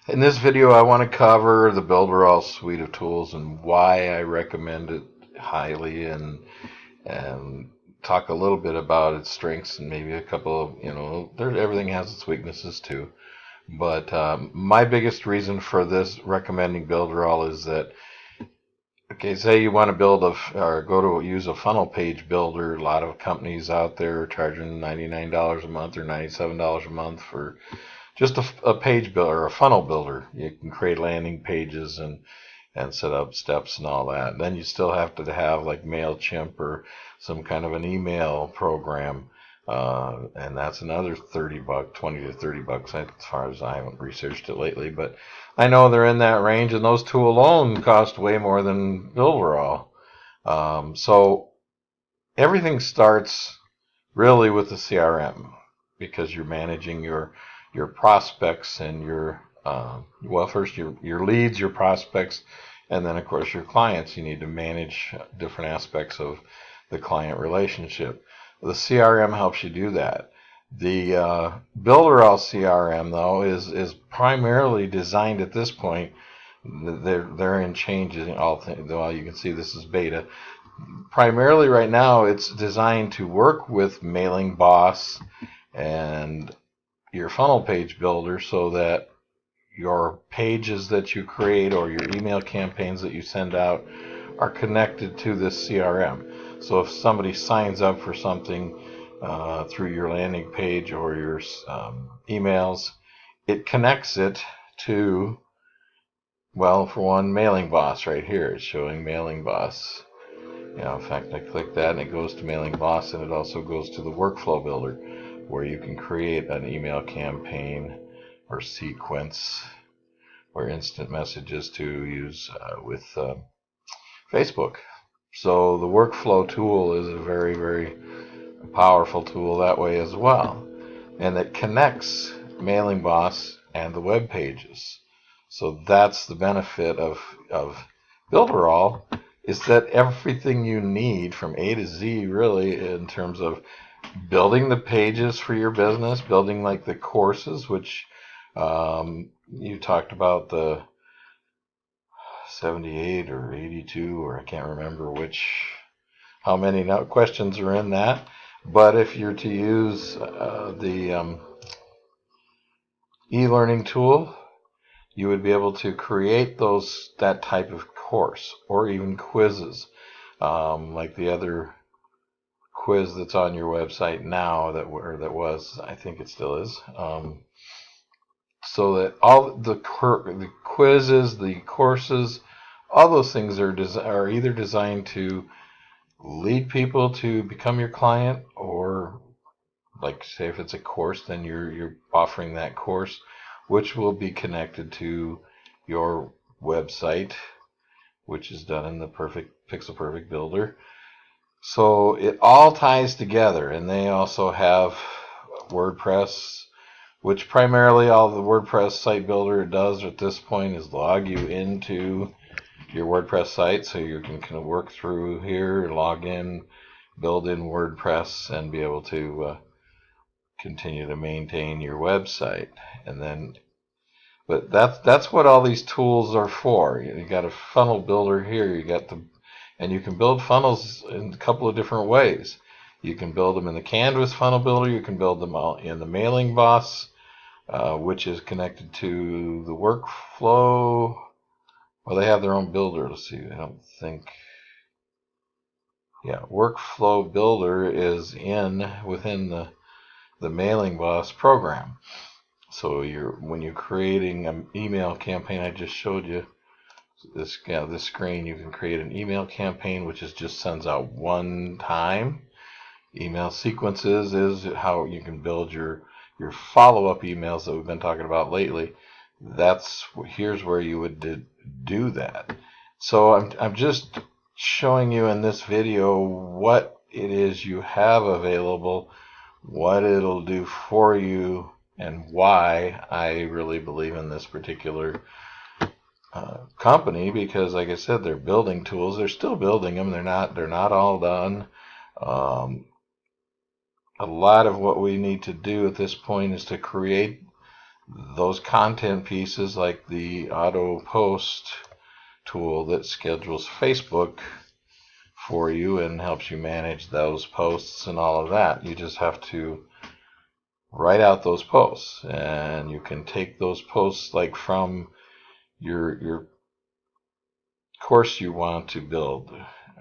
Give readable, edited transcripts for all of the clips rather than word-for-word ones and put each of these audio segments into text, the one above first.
In this video, I want to cover the Builderall suite of tools and why I recommend it highly, and talk a little bit about its strengths and maybe a couple of, everything has its weaknesses too. But my biggest reason for this recommending Builderall is that, okay, say you want to build or go to use a funnel page builder. A lot of companies out there are charging $99 a month or $97 a month for just a page builder, a funnel builder. You can create landing pages and set up steps and all that. Then you still have to have like MailChimp or some kind of an email program. And that's another $30, 20 to $30, as far as I haven't researched it lately, but I know they're in that range, and those two alone cost way more than Builderall. So everything starts really with the CRM, because you're managing your prospects and first your leads, your prospects, and then of course your clients. You need to manage different aspects of the client relationship. The CRM helps you do that. The Builderall CRM though is primarily designed at this point. They're in changes. Well, you can see this is beta. Primarily right now, it's designed to work with Mailing Boss and your funnel page builder, so that your pages that you create or your email campaigns that you send out are connected to this CRM. So if somebody signs up for something through your landing page or your emails, it connects it to, well, for one, Mailing Boss. Right here it's showing Mailing Boss. In fact, I click that and it goes to Mailing Boss, and it also goes to the Workflow Builder, where you can create an email campaign or sequence or instant messages to use with Facebook. So the Workflow tool is a very, very powerful tool that way as well. And it connects Mailing Boss and the web pages. So that's the benefit of Builderall, is that everything you need from A to Z, really, in terms of building the pages for your business, building like the courses, which you talked about the 78 or 82, or I can't remember how many questions are in that. But if you're to use the e-learning tool, you would be able to create that type of course, or even quizzes, like the other quiz that's on your website now, that was, I think it still is, so that all the quizzes, the courses, all those things are either designed to lead people to become your client, or, like, say if it's a course, then you're offering that course, which will be connected to your website, which is done in the Pixel Perfect Builder. So it all ties together. And they also have WordPress, which primarily all the WordPress site builder does at this point is log you into your WordPress site, so you can kind of work through here, log in, build in WordPress, and be able to continue to maintain your website. And then, but that's what all these tools are for. You got a funnel builder here. And you can build funnels in a couple of different ways. You can build them in the Canvas funnel builder. You can build them all in the Mailing Boss, which is connected to the Workflow. Well, they have their own builder. Let's see. I don't think. Yeah, Workflow Builder is within the Mailing Boss program. So when you're creating an email campaign, I just showed you this screen. You can create an email campaign which just sends out one time. Email sequences is how you can build your follow-up emails that we've been talking about lately. Here's where you would do that. So I'm just showing you in this video what it is you have available, what it'll do for you, and why I really believe in this particular company, because, like I said, they're building tools. They're still building them. They're not all done. A lot of what we need to do at this point is to create those content pieces, like the auto post tool that schedules Facebook for you and helps you manage those posts and all of that. You just have to write out those posts, and you can take those posts like from your course you want to build.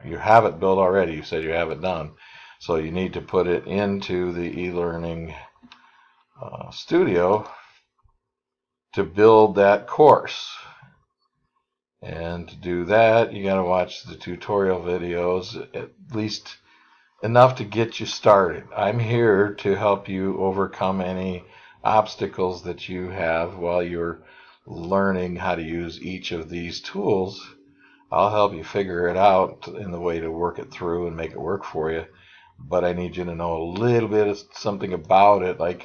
You have it built already. You said you have it done. So you need to put it into the e-learning studio to build that course. And to do that, you got to watch the tutorial videos, at least enough to get you started. I'm here to help you overcome any obstacles that you have while you're learning how to use each of these tools. I'll help you figure it out in the way to work it through and make it work for you. But I need you to know a little bit of something about it, like,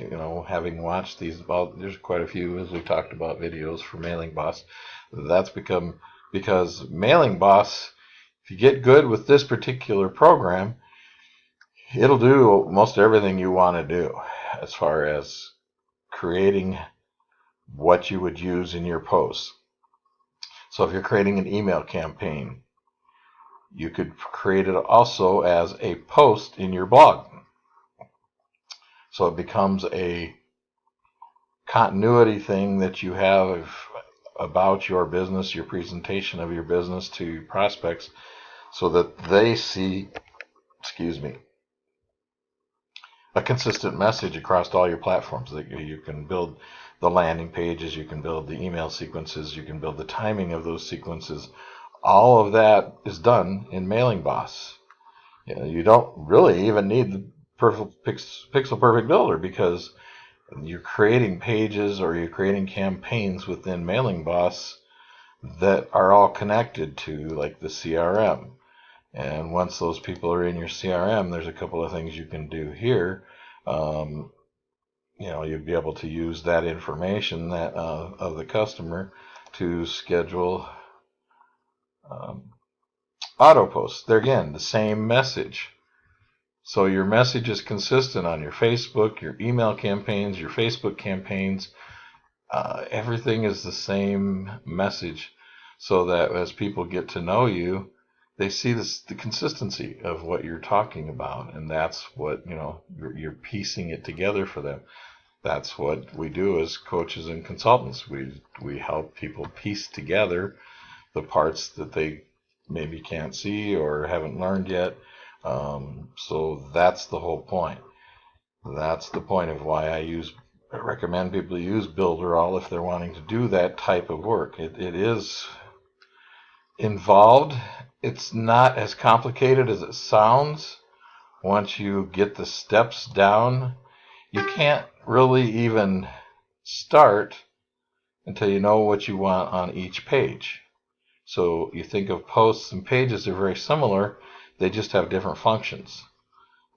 having watched these, there's quite a few, as we talked about, videos for Mailing Boss. That's become, because Mailing Boss, if you get good with this particular program, it'll do most everything you want to do as far as creating what you would use in your posts. So if you're creating an email campaign, you could create it also as a post in your blog. So it becomes a continuity thing that you have about your business, your presentation of your business to your prospects, so that they see, a consistent message across all your platforms. That you can build the landing pages, you can build the email sequences, you can build the timing of those sequences. All of that is done in Mailing Boss. You don't really even need the pixel perfect builder, because you're creating pages or you're creating campaigns within Mailing Boss that are all connected to, like, the CRM. And once those people are in your CRM, there's a couple of things you can do here. You'd be able to use that information that of the customer to schedule auto posts. There again, the same message. So your message is consistent on your Facebook, your email campaigns, your Facebook campaigns. Everything is the same message, so that as people get to know you, they see the consistency of what you're talking about, and that's what, you're piecing it together for them. That's what we do as coaches and consultants. We help people piece together the parts that they maybe can't see or haven't learned yet. So that's the whole point. That's the point of why I recommend people use Builderall if they're wanting to do that type of work. It is involved. It's not as complicated as it sounds. Once you get the steps down, you can't really even start until you know what you want on each page. So you think of posts and pages, they're very similar. They just have different functions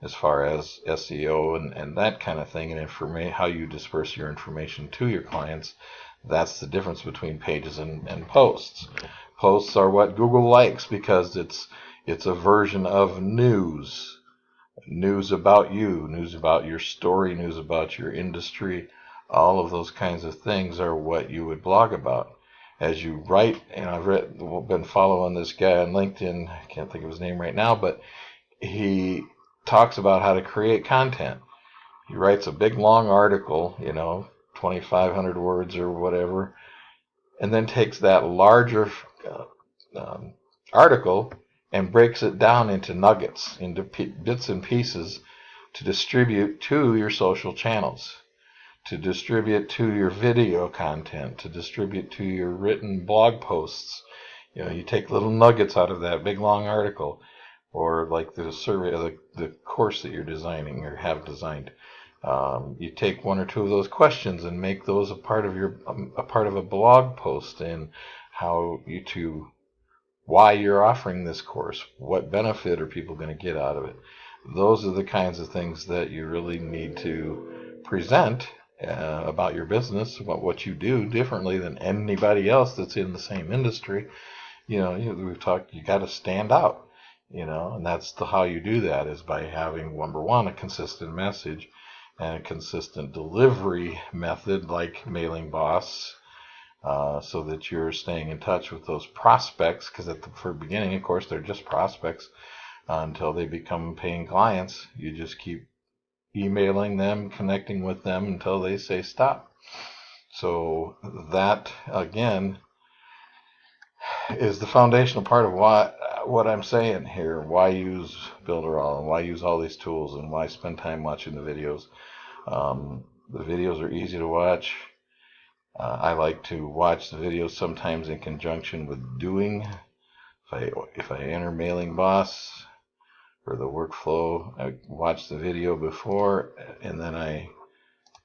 as far as SEO and that kind of thing, and how you disperse your information to your clients. That's the difference between pages and posts. Posts are what Google likes, because it's a version of news about you, news about your story, news about your industry. All of those kinds of things are what you would blog about. As you write, I've been following this guy on LinkedIn, I can't think of his name right now, but he talks about how to create content. He writes a big long article, 2,500 words or whatever, and then takes that larger article and breaks it down into nuggets, into bits and pieces, to distribute to your social channels, to distribute to your video content, to distribute to your written blog posts. You take little nuggets out of that big long article, or like the survey, the course that you're designing or have designed. You take one or two of those questions and make those a part of a blog post, and why you're offering this course, what benefit are people going to get out of it. Those are the kinds of things that you really need to present about your business, about what you do differently than anybody else that's in the same industry. We've talked, you got to stand out, and that's how you do that, is by having, number one, a consistent message, and a consistent delivery method like Mailing Boss, so that you're staying in touch with those prospects, because at the very beginning, of course, they're just prospects until they become paying clients. You just keep emailing them, connecting with them until they say stop. So that, again, is the foundational part of what I'm saying here. Why use Builderall, and why use all these tools, and why spend time watching the videos. The videos are easy to watch. I like to watch the videos sometimes in conjunction with doing. If I enter Mailing Boss or the workflow, I watch the video before, and then I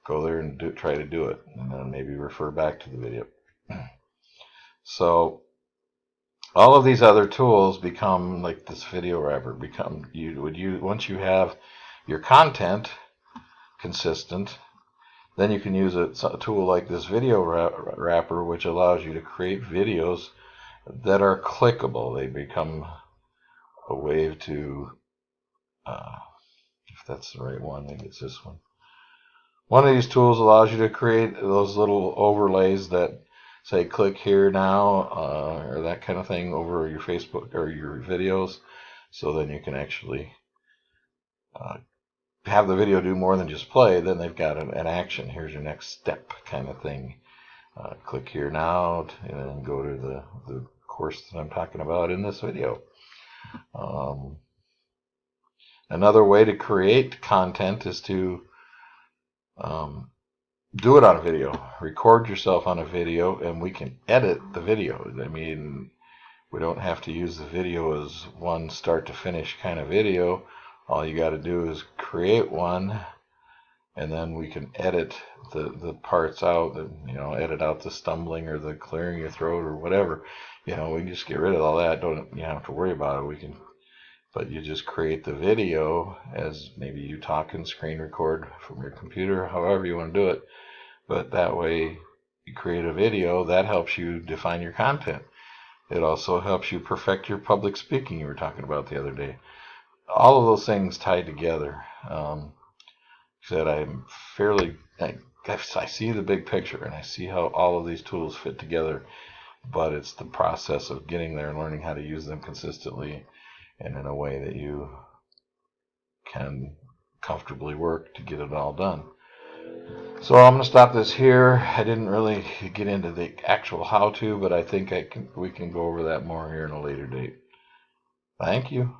go there and try to do it, and then maybe refer back to the video. So all of these other tools become like this video wrapper. Once you have your content consistent, then you can use a tool like this video wrapper, which allows you to create videos that are clickable. They become a way to, if that's the right one, maybe it's this one. One of these tools allows you to create those little overlays that say click here now, or that kind of thing over your Facebook or your videos. So then you can actually have the video do more than just play. Then they've got an action. Here's your next step kind of thing. Click here now, and then go to the course that I'm talking about in this video. Another way to create content is to do it on a video. Record yourself on a video, and we can edit the video. I mean, we don't have to use the video as one start to finish kind of video. All you got to do is create one, and then we can edit the parts out, edit out the stumbling or the clearing your throat or whatever. We can just get rid of all that. You don't have to worry about it. But you just create the video as maybe you talk and screen record from your computer, however you want to do it. But that way you create a video that helps you define your content. It also helps you perfect your public speaking you were talking about the other day. All of those things tied together. I see the big picture, and I see how all of these tools fit together, but it's the process of getting there and learning how to use them consistently and in a way that you can comfortably work to get it all done. So I'm going to stop this here. I didn't really get into the actual how-to, but I think we can go over that more here in a later date. Thank you.